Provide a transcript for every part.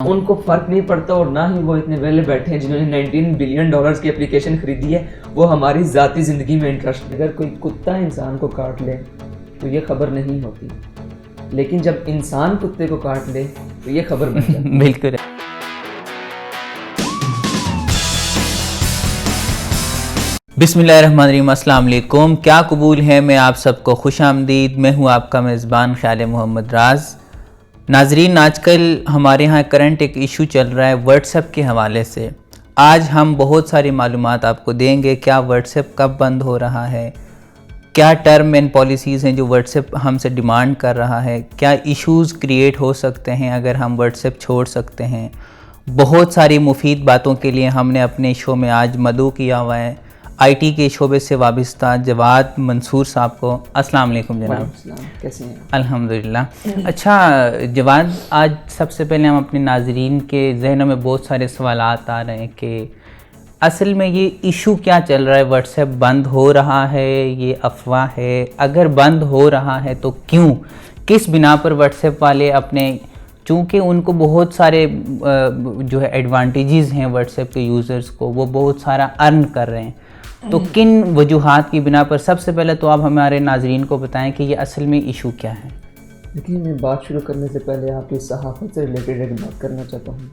उनको फर्क नहीं पड़ता और ना ही वो इतने वेले बैठे हैं जिन्होंने 19 बिलियन डॉलर्स की एप्लीकेशन खरीदी है वो हमारी ज़ाती ज़िंदगी में इंटरेस्ट। अगर कोई कुत्ता इंसान को काट ले तो ये खबर नहीं होती, लेकिन जब इंसान कुत्ते को काट ले तो ये खबर बन जाती है। बिल्कुल। बिस्मिल्लाहिर्रहमानिर्रहीम, अस्सलाम वालेकुम। क्या कबूल है, मैं आप सबको खुश आमदीद। मैं हूँ आपका मेज़बान ख्याल मोहम्मद राज। नाजरीन, आजकल हमारे यहाँ करंट एक इशू चल रहा है व्हाट्सएप के हवाले से। आज हम बहुत सारी मालूमात आपको देंगे। क्या व्हाट्सएप कब बंद हो रहा है, क्या टर्म एंड पॉलिसीज़ हैं जो व्हाट्सएप हमसे डिमांड कर रहा है, क्या इश्यूज़ क्रिएट हो सकते हैं अगर हम व्हाट्सएप छोड़ सकते हैं। बहुत सारी मुफीद बातों के लिए हमने अपने शो में आज मदऊ किया हुआ है आईटी के शोबे से वाबस्ता जवाद मंसूर साहब को। अस्सलाम वालेकुम जनाब। कैसे हैं? अल्हम्दुलिल्लाह। अच्छा जवाद, आज सबसे पहले हम अपने नाजरीन के जहनों में बहुत सारे सवालात आ रहे हैं कि असल में ये इशू क्या चल रहा है। व्हाट्सएप बंद हो रहा है, ये अफवाह है? अगर बंद हो रहा है तो क्यों, किस बिना पर व्हाट्सएप वाले अपने, चूँकि उनको बहुत सारे जो है एडवांटेजेस हैं व्हाट्सएप के यूज़र्स को, वो बहुत सारा अर्न कर रहे हैं, तो किन वजूहात की बिना पर? सबसे पहले तो आप हमारे नाजरीन को बताएं कि ये असल में इशू क्या है। देखिए, मैं बात शुरू करने से पहले आपकी सहाफ़त से रिलेटेड एक बात करना चाहता हूँ।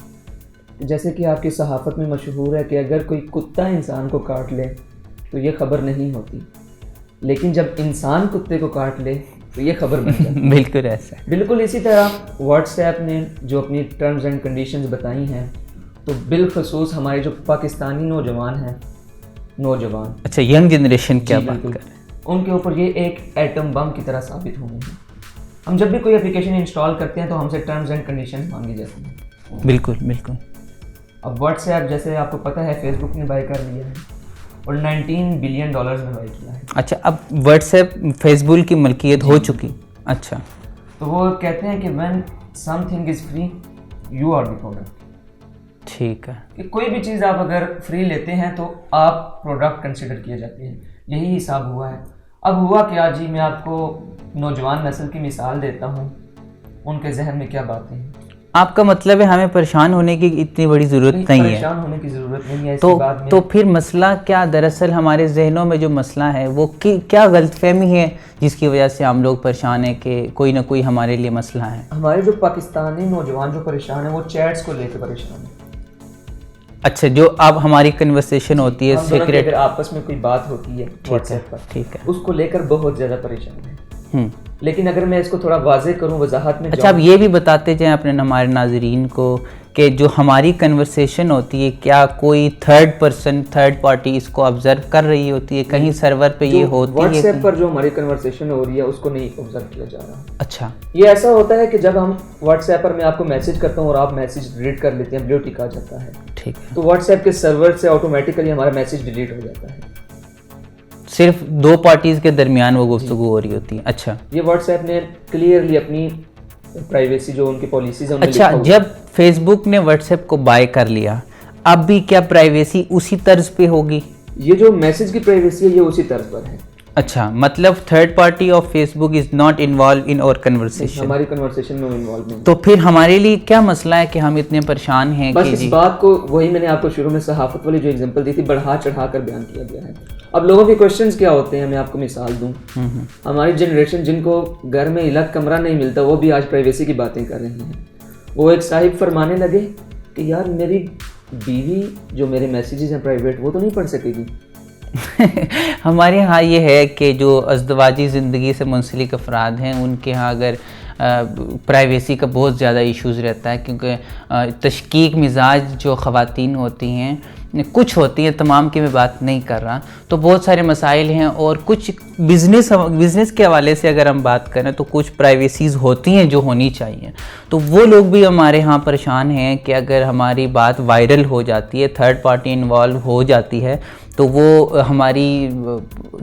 जैसे कि आपकी सहाफ़त में मशहूर है कि अगर कोई कुत्ता इंसान को काट ले तो ये खबर नहीं होती, लेकिन जब इंसान कुत्ते को काट ले तो ये खबर बन जाती है। बिल्कुल ऐसा। बिल्कुल इसी तरह व्हाट्सएप ने जो अपनी टर्म्स एंड कंडीशंस बताई हैं, तो बिलखसूस हमारे जो पाकिस्तानी नौजवान अच्छा, यंग जनरेशन क्या बात कर रहे हैं, उनके ऊपर ये एक एटम बम की तरह साबित होंगे हैं। हम जब भी कोई एप्लीकेशन इंस्टॉल करते हैं तो हमसे टर्म्स एंड कंडीशंस मांगी जाती हैं। बिल्कुल बिल्कुल। अब व्हाट्सएप, जैसे आपको पता है, फेसबुक ने बाय कर लिया है और 19 बिलियन डॉलर्स में बाय किया है। अच्छा, अब व्हाट्सएप फेसबुक की मलकियत हो चुकी। अच्छा, तो वो कहते हैं कि when something is free you are the product. ठीक है, कि कोई भी चीज़ आप अगर फ्री लेते हैं तो आप प्रोडक्ट कंसिडर किए जाते हैं। यही हिसाब हुआ है। अब हुआ क्या जी, मैं आपको नौजवान नस्ल की मिसाल देता हूँ, उनके जहन में क्या बातें हैं। आपका मतलब है हमें परेशान होने की इतनी बड़ी ज़रूरत नहीं है। परेशान होने की ज़रूरत नहीं है। तो फिर मसला क्या, दरअसल हमारे जहनों में जो मसला है वो क्या गलतफहमी है जिसकी वजह से हम लोग परेशान हैं कि कोई ना कोई हमारे लिए मसला है। हमारे जो पाकिस्तानी नौजवान जो परेशान है वो चैट्स को लेकर परेशान है। अच्छा, जो अब हमारी कन्वर्सेशन होती है सीक्रेट, आपस में कोई बात होती है व्हाट्सएप पर, ठीक है, उसको लेकर बहुत ज़्यादा परेशान है। लेकिन अगर मैं इसको थोड़ा वाजे करूं, वजाहत में। अच्छा, अब ये भी बताते जाएं अपने हमारे नाजरीन को कि जो हमारी कन्वर्सेशन होती है, क्या कोई थर्ड पार्टी इसको ऑब्जर्व कर रही होती है? कहीं सर्वर पे ये होती है? व्हाट्सएप पर जो हमारी कन्वर्सेशन हो रही है उसको नहीं ऑब्जर्व किया जा रहा। अच्छा, ये ऐसा होता है कि जब हम व्हाट्सएप पर, मैं आपको मैसेज करता हूँ और आप मैसेज डिलीट कर लेते हैं, ब्लू टिक आ जाता है, ठीक है, तो व्हाट्सएप के सर्वर से ऑटोमेटिकली हमारा मैसेज डिलीट हो जाता है। सिर्फ दो पार्टीज के दरमियान वो गुफ्तगू हो रही होती है। अच्छा, ये व्हाट्सएप ने क्लियरली अपनी प्राइवेसी जो उनकी पॉलिसीज है। अच्छा, जब फेसबुक ने व्हाट्सएप को बाय कर लिया, अब भी क्या प्राइवेसी उसी तर्ज पे होगी? ये जो मैसेज की प्राइवेसी है ये उसी तर्ज पर है। अच्छा, मतलब third party of Facebook is not involve in our conversation. हमारी कन्वर्सेशन में इन्वॉल्व नहीं। तो फिर हमारे लिए क्या मसला है कि हम इतने परेशान हैं? बस इस बात को, वही मैंने आपको शुरू में सहाफत वाली जो एग्जांपल दी थी, बढ़ा चढ़ा कर बयान किया गया है। अब लोगों के क्वेश्चंस क्या होते हैं, मैं आपको मिसाल दूं। हमारी जनरेशन जिनको घर में अलग कमरा नहीं मिलता, वो भी आज प्राइवेसी की बातें कर रही हैं। वो एक साहिब फरमाने लगे कि यार मेरी बीवी जो मेरे मैसेजेस हैं प्राइवेट, वो तो नहीं पढ़ सकेगी। हमारे यहाँ ये है कि जो अज़दवाजी ज़िंदगी से मुंसलिक अफराद हैं उनके यहाँ अगर प्राइवेसी का बहुत ज़्यादा इश्यूज़ रहता है, क्योंकि तशकीक मिजाज जो ख़वातीन होती हैं, कुछ होती हैं, तमाम की मैं बात नहीं कर रहा, तो बहुत सारे मसाइल हैं। और कुछ बिज़नेस के हवाले से अगर हम बात करें तो कुछ प्राइवेसीज़ होती हैं जो होनी चाहिए। तो वो लोग भी हमारे यहाँ परेशान हैं कि अगर हमारी बात वायरल हो जाती है, थर्ड पार्टी इन्वॉल्व हो जाती है, तो वो हमारी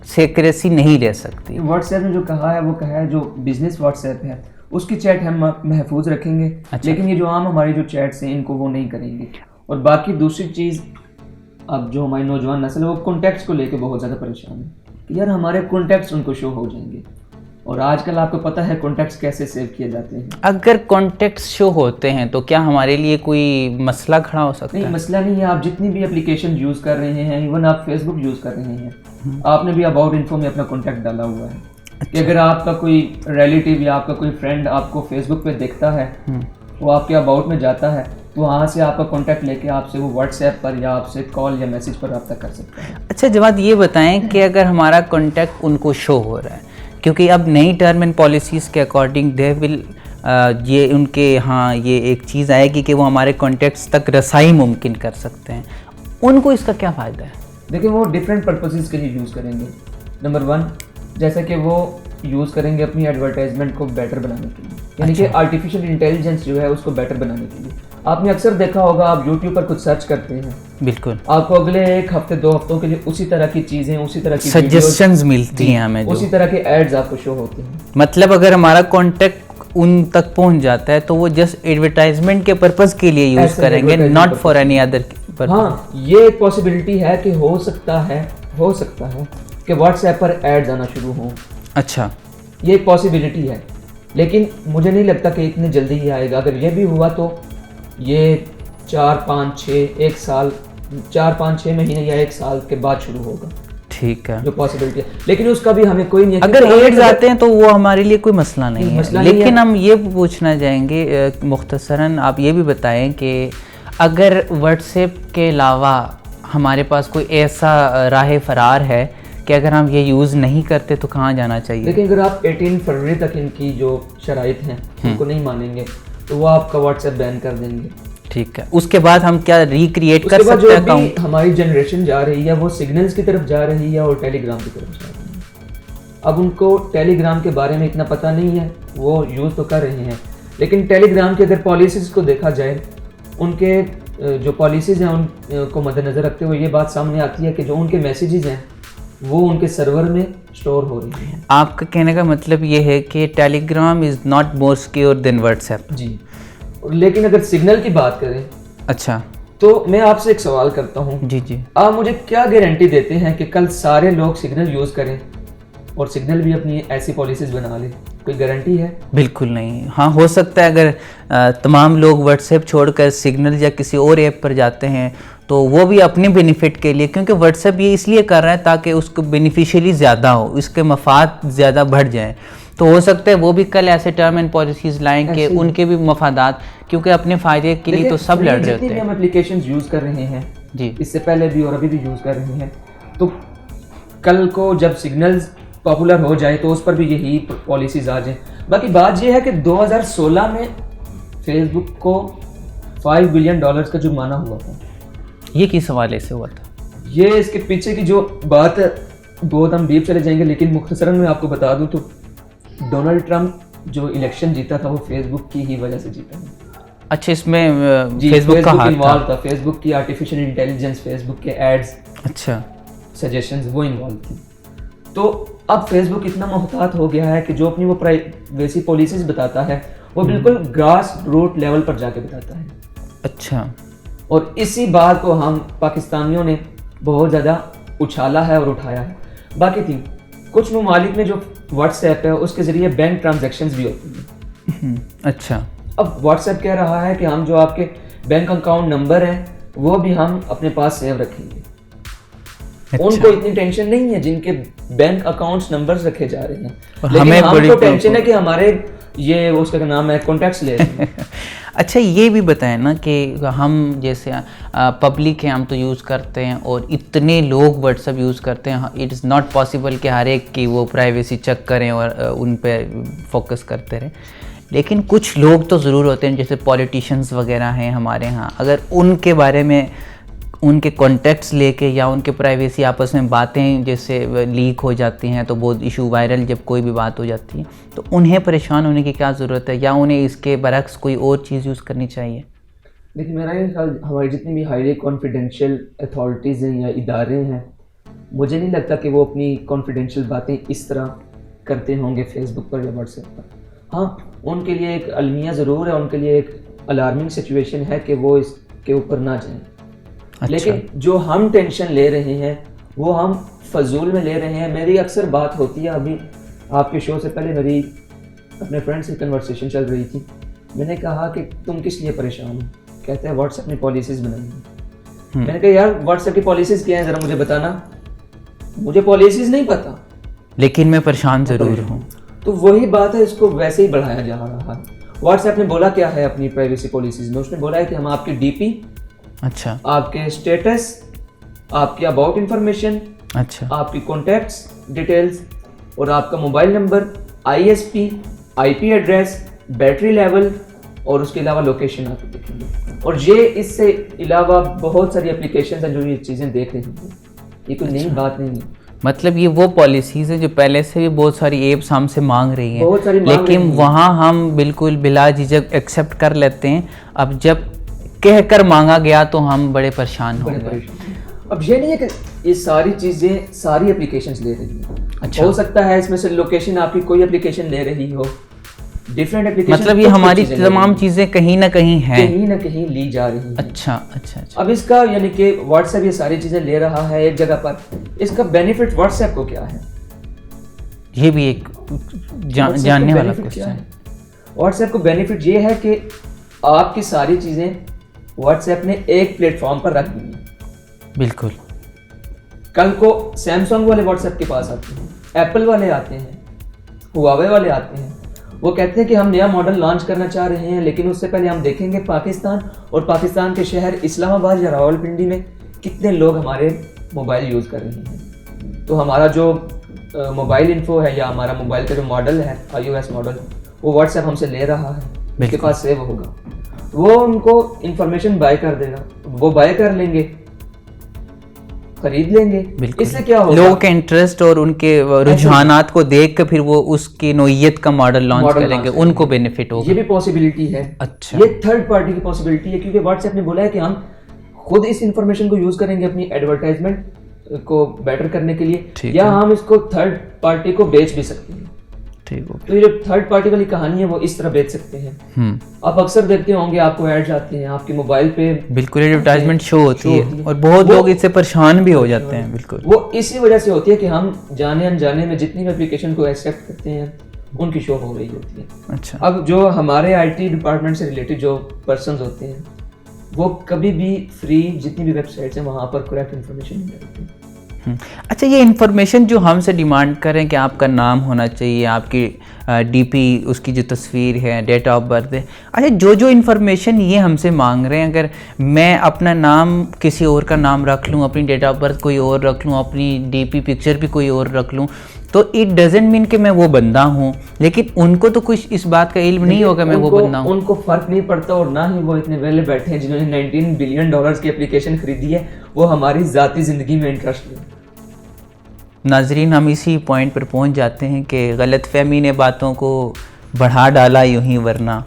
सीक्रेसी नहीं ले सकती। व्हाट्सएप ने जो कहा है वो कहा है जो बिजनेस व्हाट्सएप है उसकी चैट हम महफूज रखेंगे। अच्छा। लेकिन ये जो आम हमारी जो चैट्स हैं इनको वो नहीं करेंगे। और बाकी दूसरी चीज़, अब जो हमारी नौजवान नस्ल है वो कॉन्टैक्ट्स को लेकर बहुत ज़्यादा परेशान है कि यार हमारे कॉन्टैक्ट्स उनको शो हो जाएंगे। और आजकल आपको पता है कॉन्टैक्ट्स कैसे सेव किए जाते हैं। अगर कॉन्टैक्ट्स शो होते हैं तो क्या हमारे लिए कोई मसला खड़ा हो सकता है? नहीं, मसला नहीं है। आप जितनी भी एप्लीकेशन यूज़ कर रहे हैं, इवन आप फेसबुक यूज़ कर रहे हैं, आपने भी अबाउट इन्फो में अपना कॉन्टैक्ट डाला हुआ है। कि अगर आपका कोई रिलेटिव या आपका कोई फ्रेंड आपको फेसबुक पे देखता है, वो आपके अबाउट में जाता है, तो वहाँ से आपका कॉन्टैक्ट लेके आपसे वो व्हाट्सएप पर या आपसे कॉल या मैसेज पर रब्ता कर सकता है। अच्छा जवाद, ये बताएं कि अगर हमारा कॉन्टैक्ट उनको शो हो रहा है, क्योंकि अब नई टर्म एंड पॉलिसीज़ के अकॉर्डिंग दे विल ये उनके यहाँ ये एक चीज़ आएगी कि वो हमारे कॉन्टैक्ट्स तक रसाई मुमकिन कर सकते हैं, उनको इसका क्या फ़ायदा है? देखिए, वो डिफरेंट पर्पसेस के लिए यूज़ करेंगे। नंबर 1, जैसे कि वो यूज़ करेंगे अपनी एडवर्टाइजमेंट को बेटर बनाने के लिए, यानी कि आर्टिफिशियल इंटेलिजेंस जो है उसको बेटर बनाने के लिए। आपने अक्सर देखा होगा, आप यूट्यूब पर कुछ सर्च करते हैं, बिल्कुल, आपको अगले 1 हफ्ते 2 हफ्तों के लिए उसी तरह की चीज़ें, उसी तरह की सजेशंस मिलती हैं हमें, उसी तरह के एड्स आपको शो होते हैं। मतलब अगर हमारा कॉन्टैक्ट उन तक पहुंच जाता है तो वो जस्ट एडवर्टाइजमेंट के पर्पस के लिए यूज़ करेंगे, नॉट फॉर एनी अदर। हाँ, ये एक पॉसिबिलिटी है कि हो सकता है कि व्हाट्सएप पर एड्स आना शुरू हों। अच्छा, ये एक पॉसिबिलिटी है, लेकिन मुझे नहीं लगता कि इतनी जल्दी ही आएगा। अगर ये भी हुआ तो ये 1 साल 4-5-6 महीने या 1 साल के बाद शुरू होगा। ठीक है, जो पॉसिबिलिटी है, लेकिन उसका भी हमें कोई नहीं है। अगर एड्स आते हैं तो वो हमारे लिए कोई मसला नहीं है, लेकिन हम ये पूछना चाहेंगे मुख्तसरन, आप ये भी बताएं कि अगर व्हाट्सएप के अलावा हमारे पास कोई ऐसा राह फरार है कि अगर हम ये यूज़ नहीं करते तो कहाँ जाना चाहिए? लेकिन अगर आप 18 फरवरी तक इनकी जो शराइत हैं उनको नहीं मानेंगे तो वो आपका व्हाट्सएप बैन कर देंगे। ठीक है, उसके बाद हम क्या रिक्रिएट कर सकते हैं अकाउंट? हमारी जनरेशन जा रही है वो सिग्नल्स की तरफ जा रही है और टेलीग्राम की तरफ जा रही है। अब उनको टेलीग्राम के बारे में इतना पता नहीं है, वो यूज़ तो कर रहे हैं, लेकिन टेलीग्राम की अगर पॉलिसीज़ को देखा जाए, उनके जो पॉलिसीज़ हैं उनको मद्देनज़र रखते हुए ये बात सामने आती है कि जो उनके मैसेजेस हैं वो उनके सर्वर में स्टोर हो रही है। आपका कहने का मतलब ये है कि Telegram is not more secure than WhatsApp? जी, लेकिन अगर सिग्नल की बात करें, अच्छा, तो मैं आपसे एक सवाल करता हूँ। जी, आप मुझे क्या गारंटी देते हैं कि कल सारे लोग सिग्नल यूज़ करें और सिग्नल भी अपनी ऐसी पॉलिसीज़ बना ले? कोई गारंटी है? बिल्कुल नहीं। हाँ, हो सकता है अगर तमाम लोग व्हाट्सएप छोड़कर सिग्नल या किसी और ऐप पर जाते हैं तो वो भी अपने बेनिफिट के लिए, क्योंकि व्हाट्सएप ये इसलिए कर रहा है ताकि उसको बेनिफिशियली ज़्यादा हो, उसके मफाद ज़्यादा बढ़ जाएँ, तो हो सकता है वो भी कल ऐसे टर्म एंड पॉलिसीज़ लाएँ कि उनके भी मफादात, क्योंकि अपने फ़ायदे के लिए तो सब लड़ रहे होते हैं। हम एप्लीकेशन यूज़ कर रहे हैं जी, इससे पहले भी और अभी भी यूज़ कर रहे हैं, तो कल को जब सिग्नल्स पॉपुलर हो जाए तो उस पर भी यही पॉलिसीज़ आ जाएँ। बाकी बात यह है कि 2016 में फेसबुक को $5 बिलियन का जुर्माना हुआ था। ये किस हवाले से हुआ था? ये इसके पीछे की जो बात है बहुत हम डीप चले जाएंगे, लेकिन मुख्तसरन में आपको बता दूं तो डोनाल्ड ट्रंप जो इलेक्शन जीता था वो फेसबुक की ही वजह से जीता था। अच्छा, इसमें फेसबुक का हाथ इन्वॉल्व था। फेसबुक की आर्टिफिशियल इंटेलिजेंस, फेसबुक के एड्स, अच्छा, सजेशंस, वो इन्वॉल्व थी। तो अब फेसबुक इतना मोहतात हो गया है कि जो अपनी वो प्राइवेसी पॉलिसीज बताता है वो बिल्कुल ग्रास रूट लेवल पर जाके बताता है। अच्छा, और इसी बात को हम पाकिस्तानियों ने बहुत ज़्यादा उछाला है और उठाया है। बाकी थी कुछ ममालिक में जो व्हाट्सएप है उसके ज़रिए बैंक ट्रांजैक्शंस भी होती हैं। अच्छा, अब व्हाट्सएप कह रहा है कि हम जो आपके बैंक अकाउंट नंबर हैं वो भी हम अपने पास सेव रखेंगे। अच्छा। उनको इतनी टेंशन नहीं है जिनके बैंक अकाउंट्स नंबर्स रखे जा रहे हैं, लेकिन हमको टेंशन है कि हमारे ये उसका नाम है कॉन्टैक्ट्स ले रहे हैं। अच्छा, ये भी बताएं ना कि हम जैसे पब्लिक है, हम तो यूज़ करते हैं और इतने लोग व्हाट्सएप यूज़ करते हैं, इट इज़ नॉट पॉसिबल कि हर एक की वो प्राइवेसी चेक करें और उन पे फोकस करते रहें, लेकिन कुछ लोग तो ज़रूर होते हैं जैसे पॉलिटिशियंस वगैरह हैं हमारे यहाँ, अगर उनके बारे में उनके कॉन्टैक्ट्स लेके या उनके प्राइवेसी आपस में बातें जैसे लीक हो जाती हैं तो बहुत इशू वायरल जब कोई भी बात हो जाती है तो उन्हें परेशान होने की क्या ज़रूरत है, या उन्हें इसके बरक्स कोई और चीज़ यूज़ करनी चाहिए? देखिए, मेरा ये ख्याल, हमारी जितनी भी हाईली कॉन्फिडेंशियल अथॉरिटीज़ हैं या इदारे हैं, मुझे नहीं लगता कि वो अपनी कॉन्फिडेंशियल बातें इस तरह करते होंगे फेसबुक पर या व्हाट्सएप पर। हाँ, उनके लिए एक अलमिया ज़रूर है, उनके लिए एक अलार्मिंग सिचुएशन है कि वो इसके ऊपर ना जाएं। अच्छा। लेकिन जो हम टेंशन ले रहे हैं वो हम फजूल में ले रहे हैं। मेरी अक्सर बात होती है, अभी आपके शो से पहले मेरी अपने फ्रेंड से कन्वर्सेशन चल रही थी। मैंने कहा कि तुम किस लिए परेशान हो? कहते हैं व्हाट्सएप ने पॉलिसीज़ बनाई हैं। मैंने कहा यार व्हाट्सएप की पॉलिसीज़ क्या है, ज़रा मुझे बताना। मुझे पॉलिसीज़ नहीं पता, लेकिन मैं परेशान ज़रूर हूँ। तो वही बात है, इसको वैसे ही बढ़ाया जा रहा है। व्हाट्सएप ने बोला क्या है अपनी प्राइवेसी पॉलिसीज़ में? उसने बोला है कि हम आपकी डीपी, अच्छा, आपके स्टेटस, आपकी अबाउट इंफॉर्मेशन, अच्छा, आपकी कॉन्टैक्ट्स डिटेल्स और आपका mobile number, ISP, IP address, battery level और उसके अलावा लोकेशन आप देखेंगे। और ये इससे अलावा बहुत सारी एप्लीकेशन हैं जो ये चीज़ें देख रही हैं। ये कोई नई बात नहीं है। मतलब ये वो पॉलिसीज़ है जो पहले से भी बहुत सारी एप्स हमसे मांग रही हैं, बहुत सारी मांग लेकिन रही हैं। वहाँ हम बिल्कुल बिला झिझक एक्सेप्ट कर लेते हैं। अब जब कह कर मांगा गया तो हम बड़े परेशान हो गए। अब ये नहीं है कि ये सारी चीज़ें सारी एप्लीकेशंस ले रही हैं। अच्छा। हो सकता है इसमें से लोकेशन आपकी कोई एप्लीकेशन ले रही हो, डिफरेंट एप्लीकेशन, मतलब ये हमारी तमाम चीज़ें कहीं ना कहीं ली जा रही हैं। अच्छा अच्छा अच्छा। अब इसका यानी कि व्हाट्सएप ये सारी चीज़ें ले रहा है एक जगह पर, इसका बेनिफिट व्हाट्सएप को क्या है? ये भी एक जानने वाला क्वेश्चन है। व्हाट्सएप को बेनिफिट ये है कि आपकी सारी चीज़ें व्हाट्सएप ने एक प्लेटफॉर्म पर रख दी हैं। बिल्कुल। कल को सैमसंग वाले व्हाट्सएप के पास आते हैं, एप्पल वाले आते हैं, हुआवे वाले आते हैं। वो कहते हैं कि हम नया मॉडल लॉन्च करना चाह रहे हैं, लेकिन उससे पहले हम देखेंगे पाकिस्तान और पाकिस्तान के शहर इस्लामाबाद या रावलपिंडी में कितने लोग हमारे मोबाइल यूज़ कर रहे हैं। तो हमारा जो मोबाइल इन्फो है या हमारा मोबाइल का जो मॉडल है iOS मॉडल, वो व्हाट्सएप हमसे ले रहा है, उसके पास सेव होगा, वो उनको इंफॉर्मेशन बाय कर देगा, वो बाय कर लेंगे, खरीद लेंगे। इससे क्या होगा? लोगों के इंटरेस्ट और उनके रुझानात को देख कर फिर वो उसकी नोयत का मॉडल लॉन्च करेंगे, उनको बेनिफिट होगा। ये भी पॉसिबिलिटी है। अच्छा, ये थर्ड पार्टी की पॉसिबिलिटी है, क्योंकि व्हाट्सएप ने बोला है कि हम खुद इस इंफॉर्मेशन को यूज करेंगे अपनी एडवर्टाइजमेंट को बेटर करने के लिए, या हम इसको थर्ड पार्टी को बेच भी सकते हैं। ठीक हो। तो ये जो थर्ड पार्टी वाली कहानी है वो इस तरह बेच सकते हैं। आप अक्सर देखते होंगे, आपको एड्स आते हैं आपके मोबाइल पे, बिल्कुल एडवर्टाइजमेंट शो होती है और बहुत लोग इससे परेशान भी हो जाते हैं। बिल्कुल वो इसी वजह से होती है कि हम जाने अनजाने में जितनी भी एप्लीकेशन को एक्सेप्ट करते हैं उनकी शो हो रही होती है। अच्छा, अब जो हमारे IT डिपार्टमेंट से रिलेटेड जो पर्संस होते हैं वो कभी भी फ्री जितनी भी वेबसाइट्स हैं वहाँ पर करेक्ट इन्फॉर्मेशन नहीं देते। अच्छा, ये इन्फॉर्मेशन जो हमसे डिमांड करें कि आपका नाम होना चाहिए, आपकी DP, उसकी जो तस्वीर है, डेट ऑफ बर्थ है, अच्छा जो इन्फॉर्मेशन ये हमसे मांग रहे हैं, अगर मैं अपना नाम किसी और का नाम रख लूँ, अपनी डेट ऑफ बर्थ कोई और रख लूँ, अपनी DP पिक्चर भी कोई और रख लूँ, तो इट डजेंट मीन कि मैं वो बंदा हूँ। लेकिन उनको तो कुछ इस बात का इल्म नहीं होगा मैं वो बंदा हूँ। उनको फर्क नहीं पड़ता, और ना ही वो इतने वेले बैठे हैं जिन्होंने $19 बिलियन की एप्लीकेशन खरीदी है वो हमारी ज़ाती ज़िंदगी में इंटरेस्ट ले। नाजरीन, हम इसी पॉइंट पर पहुंच जाते हैं कि गलतफहमी ने बातों को बढ़ा डाला यूं ही, वरना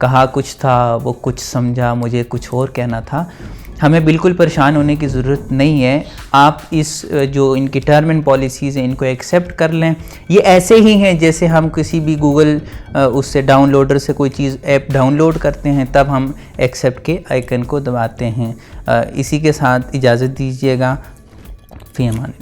कहा कुछ था वो कुछ समझा, मुझे कुछ और कहना था। हमें बिल्कुल परेशान होने की ज़रूरत नहीं है। आप इस जो इनकी टर्म एंड पॉलिसीज़ हैं इनको एक्सेप्ट कर लें। ये ऐसे ही हैं जैसे हम किसी भी गूगल उससे डाउनलोडर से कोई चीज़ ऐप डाउनलोड करते हैं, तब हम एक्सेप्ट के आइकन को दबाते हैं। इसी के साथ इजाज़त दीजिएगा। फ़ी अमान।